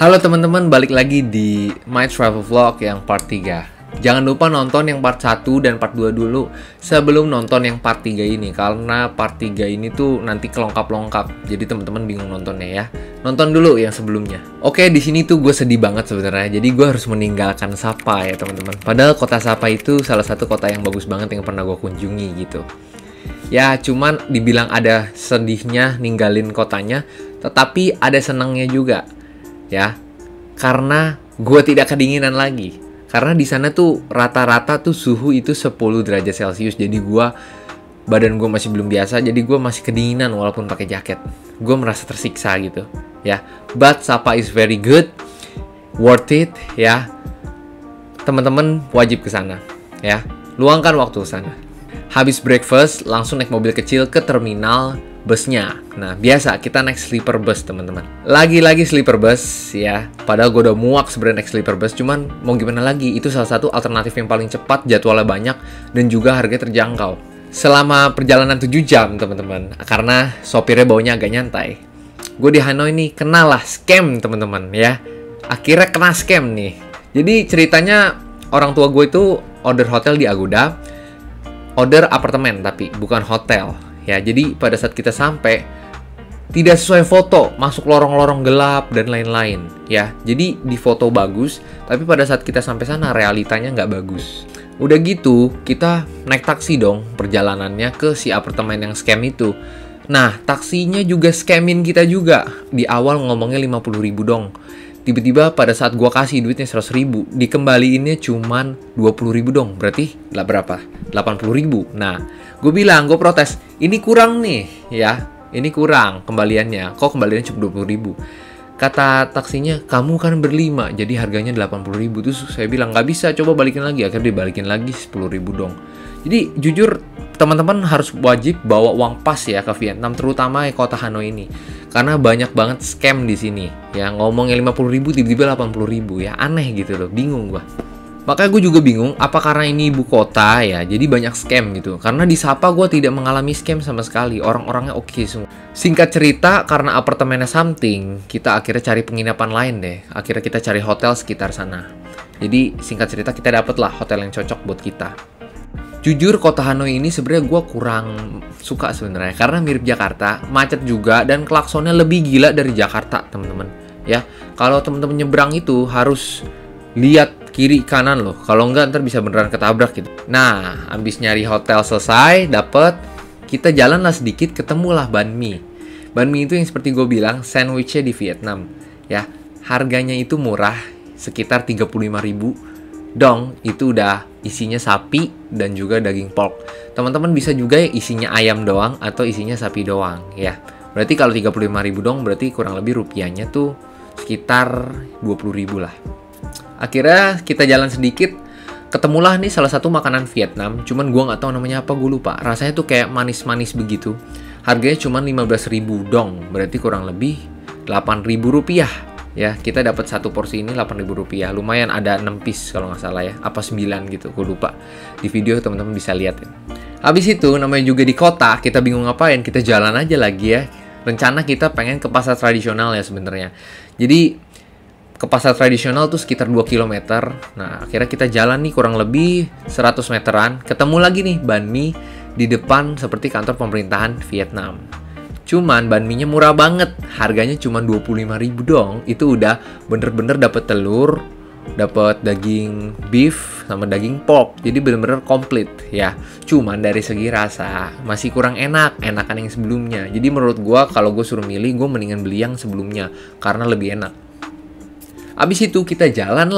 Halo teman-teman, balik lagi di My Travel Vlog yang part 3. Jangan lupa nonton yang part 1 dan part 2 dulu sebelum nonton yang part 3 ini, karena part 3 ini tuh nanti kelongkap-longkap. Jadi teman-teman bingung nontonnya ya. Nonton dulu yang sebelumnya. Oke, di sini tuh gue sedih banget sebenarnya. Jadi gue harus meninggalkan Sapa ya teman-teman. Padahal kota Sapa itu salah satu kota yang bagus banget yang pernah gue kunjungi gitu. Ya, cuman dibilang ada sedihnya ninggalin kotanya, tetapi ada senangnya juga. Ya, karena gue tidak kedinginan lagi. Karena di sana tuh rata-rata tuh suhu itu 10 derajat Celcius. Jadi badan gue masih belum biasa, jadi gue masih kedinginan walaupun pakai jaket. Gue merasa tersiksa gitu, ya. But Sapa is very good, worth it, ya. Teman-teman wajib ke sana, ya. Luangkan waktu ke sana. Habis breakfast, langsung naik mobil kecil ke terminal busnya. Nah, biasa kita naik sleeper bus, teman-teman. Lagi-lagi sleeper bus, ya. Padahal gue udah muak sebenarnya naik sleeper bus, cuman mau gimana lagi? Itu salah satu alternatif yang paling cepat, jadwalnya banyak, dan juga harganya terjangkau. Selama perjalanan 7 jam, teman-teman, karena sopirnya baunya agak nyantai. Gue di Hanoi nih, kenalah scam, teman-teman, ya. Akhirnya kena scam nih. Jadi ceritanya orang tua gue itu order hotel di Agoda, order apartemen tapi bukan hotel. Ya, jadi pada saat kita sampai tidak sesuai foto, masuk lorong-lorong gelap dan lain-lain. Ya, jadi di foto bagus, tapi pada saat kita sampai sana realitanya nggak bagus. Udah gitu, kita naik taksi dong perjalanannya ke si apartemen yang scam itu. Nah, taksinya juga scamin kita juga. Di awal ngomongnya 50.000 dong. Tiba-tiba pada saat gua kasih duitnya 100.000, dikembaliinnya cuman 20.000 dong. Berarti lah berapa? 80.000. Nah, gue bilang, gue protes, ini kurang nih, ya. Ini kurang kembaliannya. Kok kembaliannya cuma 20.000? Kata taksinya, kamu kan berlima, jadi harganya 80.000. Terus saya bilang, nggak bisa, coba balikin lagi. Akhirnya dibalikin lagi 10.000 dong. Jadi jujur, teman-teman harus wajib bawa uang pas ya ke Vietnam, terutama di kota Hanoi ini. Karena banyak banget scam di sini. Ya, ngomongnya 50.000 tiba-tiba 80.000 ya. Aneh gitu loh, bingung gua. Makanya gue juga bingung, apa karena ini ibu kota ya, jadi banyak scam gitu. Karena di Sapa gue tidak mengalami scam sama sekali, orang-orangnya oke semua. Singkat cerita, karena apartemennya something, kita akhirnya cari penginapan lain deh. Akhirnya kita cari hotel sekitar sana. Jadi singkat cerita kita dapet lah hotel yang cocok buat kita. Jujur kota Hanoi ini sebenarnya gue kurang suka sebenarnya, karena mirip Jakarta, macet juga dan klaksonnya lebih gila dari Jakarta, teman-teman. Ya, kalau teman-teman nyebrang itu harus lihat kiri kanan loh, kalau enggak ntar bisa beneran ketabrak gitu. Nah, abis nyari hotel selesai, dapet, kita jalan lah sedikit, ketemulah banh mi. Banh mi itu yang seperti gue bilang, sandwichnya di Vietnam. Ya, harganya itu murah, sekitar 35.000 dong. Itu udah isinya sapi dan juga daging pork. Teman-teman bisa juga ya isinya ayam doang atau isinya sapi doang ya. Berarti kalau 35.000 dong, berarti kurang lebih rupiahnya tuh sekitar 20.000 lah. Akhirnya kita jalan sedikit, ketemulah nih salah satu makanan Vietnam, cuman gua nggak tahu namanya apa, gue lupa. Rasanya tuh kayak manis-manis begitu. Harganya cuma 15.000 dong, berarti kurang lebih 8.000 rupiah. Ya, kita dapat satu porsi ini 8.000 rupiah. Lumayan, ada 6 piece kalau nggak salah ya, apa 9 gitu, gue lupa. Di video teman-teman bisa lihat ya. Habis itu, namanya juga di kota, kita bingung ngapain, kita jalan aja lagi ya. Rencana kita pengen ke pasar tradisional ya sebenarnya. Jadi ke pasar tradisional tuh sekitar 2 km. Nah, akhirnya kita jalan nih kurang lebih 100 meteran. Ketemu lagi nih banh mi di depan seperti kantor pemerintahan Vietnam. Cuman banh mi-nya murah banget. Harganya cuma 25.000 dong. Itu udah bener-bener dapet telur, dapet daging beef sama daging pork. Jadi bener-bener komplit ya. Cuman dari segi rasa masih kurang enakan yang sebelumnya. Jadi menurut gua kalau gue suruh milih, gue mendingan beli yang sebelumnya karena lebih enak. Abis itu kita jalan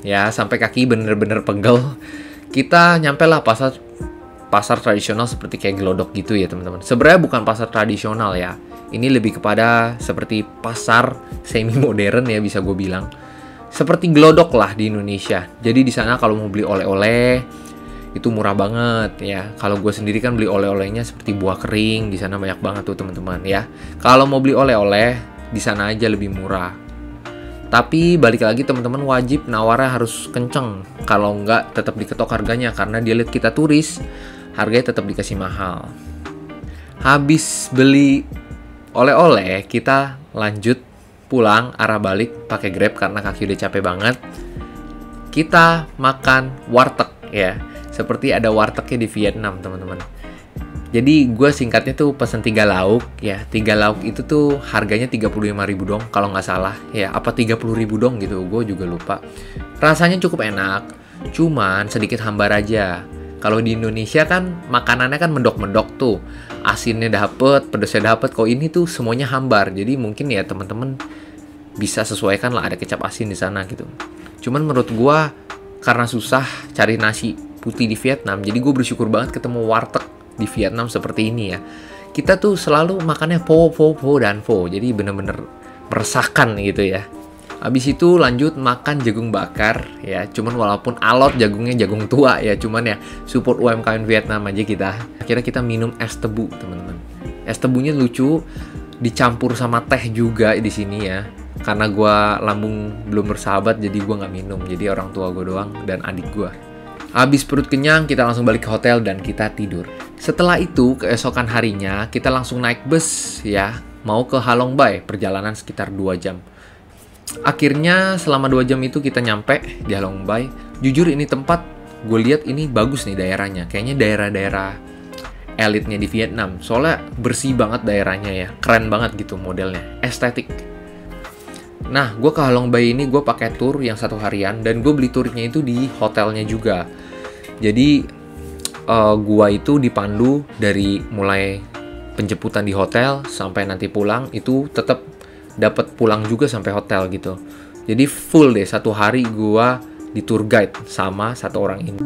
ya sampai kaki bener-bener pegel. Kita nyampe lah pasar tradisional seperti kayak gelodok gitu ya teman-teman. Sebenarnya bukan pasar tradisional ya. Ini lebih kepada seperti pasar semi modern ya bisa gue bilang. Seperti gelodok lah di Indonesia. Jadi di sana kalau mau beli oleh-oleh itu murah banget ya. Kalau gue sendiri kan beli oleh-olehnya seperti buah kering, di sana banyak banget tuh teman-teman ya. Kalau mau beli oleh-oleh di sana aja lebih murah. Tapi balik lagi teman-teman wajib nawarnya harus kenceng. Kalau enggak tetap diketok harganya karena dia lihat kita turis, harganya tetap dikasih mahal. Habis beli oleh-oleh, kita lanjut pulang arah balik pakai Grab karena kaki udah capek banget. Kita makan warteg ya. Seperti ada wartegnya di Vietnam, teman-teman. Jadi gue singkatnya tuh pesen 3 lauk ya. 3 lauk itu tuh harganya 35.000 dong kalau nggak salah. Ya, apa 30.000 dong gitu. Gue juga lupa. Rasanya cukup enak. Cuman sedikit hambar aja. Kalau di Indonesia kan makanannya kan mendok-mendok tuh. Asinnya dapet, pedesnya dapet. Kok ini tuh semuanya hambar. Jadi mungkin ya teman-teman bisa sesuaikan lah, ada kecap asin di sana gitu. Cuman menurut gue karena susah cari nasi putih di Vietnam, jadi gue bersyukur banget ketemu warteg di Vietnam seperti ini ya. Kita tuh selalu makannya pho dan pho, jadi bener-bener meresahkan gitu ya. Habis itu lanjut makan jagung bakar ya, cuman walaupun alot jagungnya jagung tua ya, cuman ya support UMKM Vietnam aja kita. Akhirnya kita minum es tebu, teman-teman. Es tebunya lucu, dicampur sama teh juga di sini ya. Karena gue lambung belum bersahabat, jadi gue nggak minum. Jadi orang tua gue doang dan adik gue. Habis perut kenyang, kita langsung balik ke hotel dan kita tidur. Setelah itu, keesokan harinya, kita langsung naik bus ya, mau ke Halong Bay, perjalanan sekitar 2 jam. Akhirnya, selama 2 jam itu kita nyampe di Halong Bay. Jujur ini tempat, gue lihat ini bagus nih daerahnya. Kayaknya daerah-daerah elitnya di Vietnam. Soalnya bersih banget daerahnya ya, keren banget gitu modelnya, estetik. Nah, gue ke Halong Bay ini gue pakai tour yang 1 harian dan gue beli turnya itu di hotelnya juga. Jadi gue itu dipandu dari mulai penjemputan di hotel sampai nanti pulang itu tetap dapat pulang juga sampai hotel gitu. Jadi full deh 1 hari gue di tour guide sama 1 orang ini.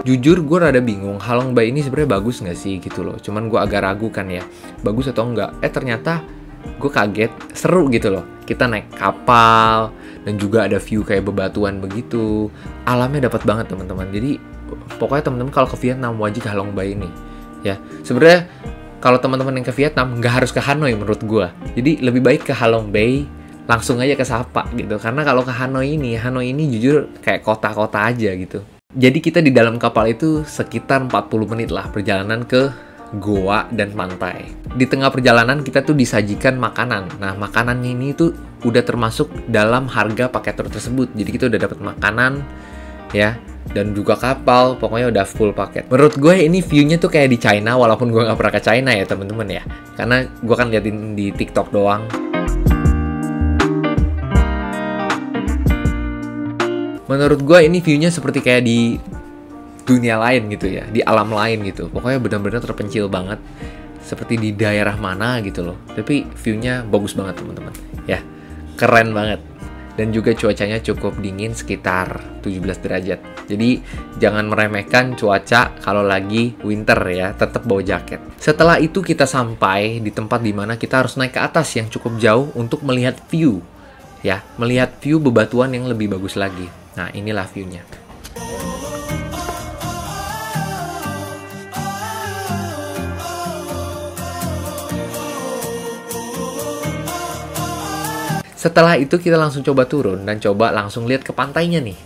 Jujur gue rada bingung, Halong Bay ini sebenarnya bagus nggak sih gitu loh. Cuman gue agak ragu kan ya, bagus atau enggak. Ternyata gue kaget, seru gitu loh. Kita naik kapal dan juga ada view kayak bebatuan begitu. Alamnya dapat banget teman-teman. Jadi pokoknya teman-teman kalau ke Vietnam wajib ke Halong Bay ini. Ya sebenarnya kalau teman-teman yang ke Vietnam nggak harus ke Hanoi menurut gue. Jadi lebih baik ke Halong Bay, langsung aja ke Sapa gitu. Karena kalau ke Hanoi ini jujur kayak kota-kota aja gitu. Jadi kita di dalam kapal itu sekitar 40 menit lah perjalanan ke goa dan pantai. Di tengah perjalanan kita tuh disajikan makanan. Nah, makanannya ini tuh udah termasuk dalam harga paket tour tersebut. Jadi kita udah dapat makanan ya dan juga kapal, pokoknya udah full paket. Menurut gue ini view-nya tuh kayak di China, walaupun gue nggak pernah ke China ya teman-teman ya. Karena gue kan liatin di TikTok doang. Menurut gue ini view-nya seperti kayak di dunia lain gitu ya, di alam lain gitu. Pokoknya benar-benar terpencil banget, seperti di daerah mana gitu loh. Tapi view-nya bagus banget teman-teman, ya keren banget. Dan juga cuacanya cukup dingin sekitar 17 derajat. Jadi jangan meremehkan cuaca kalau lagi winter ya, tetap bawa jaket. Setelah itu kita sampai di tempat dimana kita harus naik ke atas yang cukup jauh untuk melihat view. Ya, melihat view bebatuan yang lebih bagus lagi. Nah, inilah view-nya. Setelah itu kita langsung coba turun dan coba langsung lihat ke pantainya nih.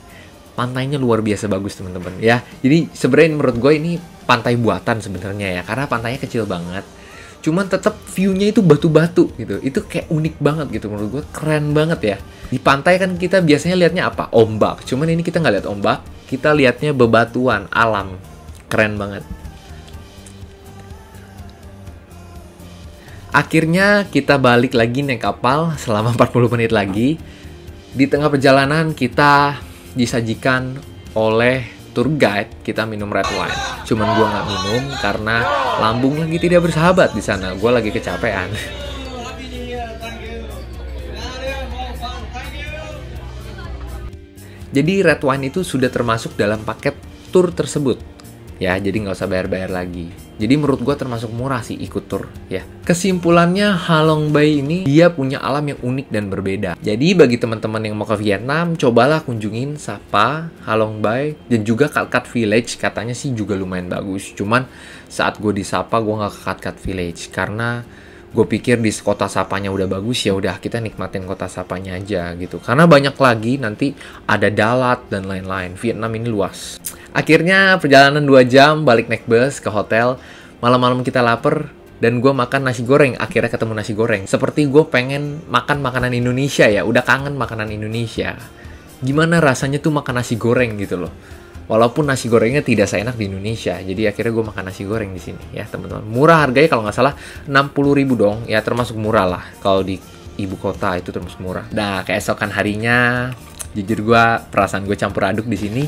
Pantainya luar biasa bagus teman-teman ya. Jadi sebenarnya menurut gue ini pantai buatan sebenarnya ya, karena pantainya kecil banget. Cuman tetap view-nya itu batu-batu gitu. Itu kayak unik banget gitu menurut gue, keren banget ya. Di pantai kan kita biasanya lihatnya apa? Ombak. Cuman ini kita nggak lihat ombak, kita lihatnya bebatuan, alam. Keren banget. Akhirnya kita balik lagi naik kapal selama 40 menit lagi. Di tengah perjalanan kita disajikan oleh tour guide, kita minum red wine. Cuman gue nggak minum karena lambung lagi tidak bersahabat di sana. Gue lagi kecapean. Jadi red wine itu sudah termasuk dalam paket tour tersebut. Ya, jadi nggak usah bayar-bayar lagi. Jadi menurut gue termasuk murah sih ikut tour ya. Kesimpulannya Halong Bay ini dia punya alam yang unik dan berbeda. Jadi bagi teman-teman yang mau ke Vietnam, cobalah kunjungin Sapa, Halong Bay, dan juga Cat Cat Village. Katanya sih juga lumayan bagus. Cuman saat gue di Sapa gue nggak ke Cat Cat Village karena gue pikir di kota Sapanya udah bagus, ya udah kita nikmatin kota Sapanya aja gitu. Karena banyak lagi nanti ada Dalat dan lain-lain. Vietnam ini luas. Akhirnya perjalanan 2 jam balik naik bus ke hotel. Malam-malam kita lapar dan gue makan nasi goreng. Akhirnya ketemu nasi goreng. Seperti gue pengen makan makanan Indonesia ya. Udah kangen makanan Indonesia. Gimana rasanya tuh makan nasi goreng gitu loh. Walaupun nasi gorengnya tidak seenak di Indonesia. Jadi akhirnya gue makan nasi goreng di sini ya teman-teman. Murah harganya kalau nggak salah 60.000 dong. Ya termasuk murah lah. Kalau di ibu kota itu termasuk murah. Nah keesokan harinya, jujur gue perasaan gue campur aduk di sini.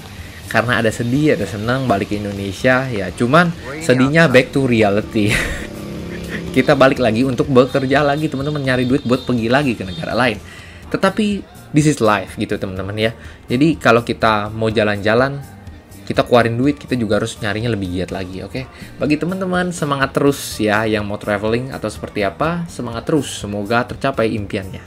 Karena ada sedih, ada senang balik ke Indonesia. Ya cuman sedihnya back to reality. Kita balik lagi untuk bekerja lagi teman-teman. Nyari duit buat pergi lagi ke negara lain. Tetapi this is life gitu teman-teman ya. Jadi kalau kita mau jalan-jalan, kita keluarin duit, kita juga harus nyarinya lebih giat lagi, oke? Bagi teman-teman, semangat terus ya yang mau traveling atau seperti apa, semangat terus. Semoga tercapai impiannya.